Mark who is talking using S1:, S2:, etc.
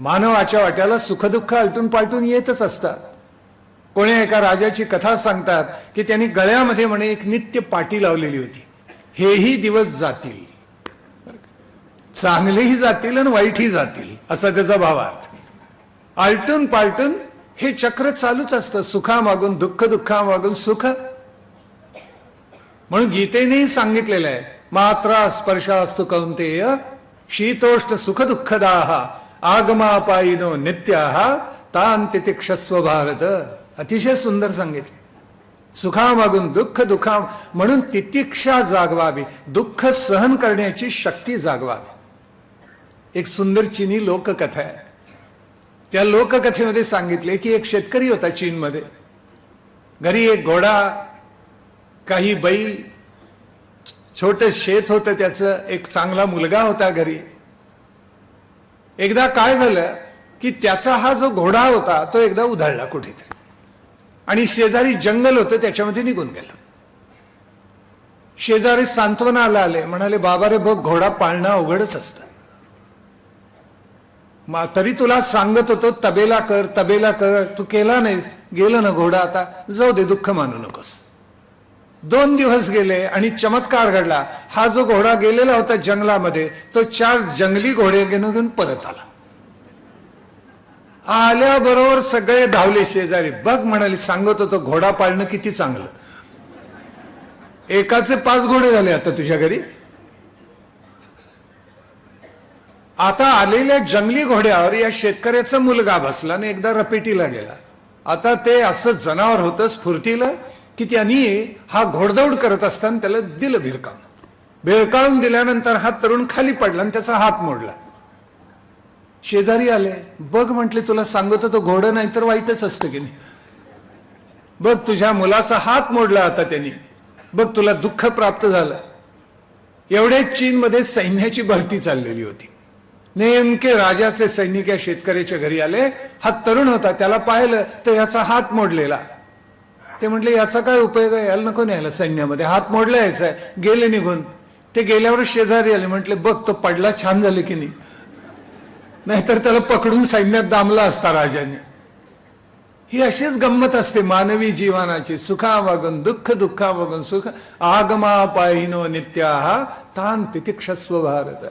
S1: मानवाच्या वाट्याला सुखदुःख आलटून पालटून येतच असतात. कोणी एका राजाची कथा सांगतात की त्यांनी गळ्यामध्ये म्हणे एक नित्य पाटी लावलेली होती. हेही दिवस जातील, चांगलेही जातील आणि वाईटही जातील असा त्याचा भावार्थ. आलटून पालटून हे चक्र चालूच असतं, सुखामागून दुःख, दुःखामागून सुख. म्हणून गीतेनेही सांगितलेलं आहे, मात्रा स्पर्शास्तु कौंतेय शीतोष्ण सुख दुःखदाः आगमापायिनो नित्याः तान् तितिक्षस्व भारत. अतिशय सुंदर सांगितले. सुखामागून दुःख, दुःखा म्हणून तितिक्षा जागवावी, दुःख सहन करण्याची शक्ती जागवावी. एक सुंदर चीनी लोककथा आहे. त्या लोककथेमध्ये सांगितले की एक शेतकरी होता चीनमध्ये. घरी एक घोडा, काही बैल, छोटं शेत होतं त्याचं, एक चांगला मुलगा होता घरी. एकदा काय झालं की त्याचा हा जो घोडा होता तो एकदा उधळला कुठेतरी आणि शेजारी जंगल होतं त्याच्यामध्ये निघून गेला. शेजारी सांत्वनाला आले, म्हणाले बाबा रे बघ, घोडा पाळणं अवघडच असतं. तरी तुला सांगत होतो तबेला कर, तबेला कर, तू केला नाहीस. गेलं ना घोडा, आता जाऊ दे, दुःख मानू नकोस. 2 दिवस गेले आणि चमत्कार घडला. हा जो घोडा गेलेला होता जंगलामध्ये तो 4 जंगली घोडे घेऊन परत आला. आल्याबरोबर सगळे धावले शेजारी. बघ म्हणाले, सांगत होतो घोडा पाळणं किती चांगलं. एकाचे 5 घोडे झाले आता तुझ्या घरी. आता आलेल्या जंगली घोड्यावर या शेतकऱ्याचा मुलगा बसला आणि एकदा रपेटीला गेला. आता ते असं जनावर होतं स्फूर्तीला की त्यांनी हा घोडदौड करत असताना त्याला दिलं भिरकावून. भिरकावून दिल्यानंतर हा तरुण खाली पडला आणि त्याचा हात मोडला. शेजारी आले, बघ म्हटले तुला सांगत होतो घोडं नाही तर वाईटच असतं की नाही. बघ तुझ्या मुलाचा हात मोडला आता त्यांनी, बघ तुला दुःख प्राप्त झालं. एवढे चीनमध्ये सैन्याची भरती चाललेली होती. नेमके राजाचे सैनिक या शेतकऱ्याच्या घरी आले. हा तरुण होता, त्याला पाहिलं तर याचा हात मोडलेला. ते म्हटले याचा काय उपयोग आहे, याला नको न्यायला सैन्यामध्ये, हात मोडला यायचा आहे. गेले निघून. ते गेल्यावर शेजारी आले, म्हटले बघ तो पडला छान झाले की नाही, नाहीतर त्याला पकडून सैन्यात दामला असता राजाने. ही अशीच गंमत असते मानवी जीवनाची. सुखामागून दुःख, दुःखामागून सुख. आगमा पायिनो नित्याः तान् तितिक्षस्व भारत.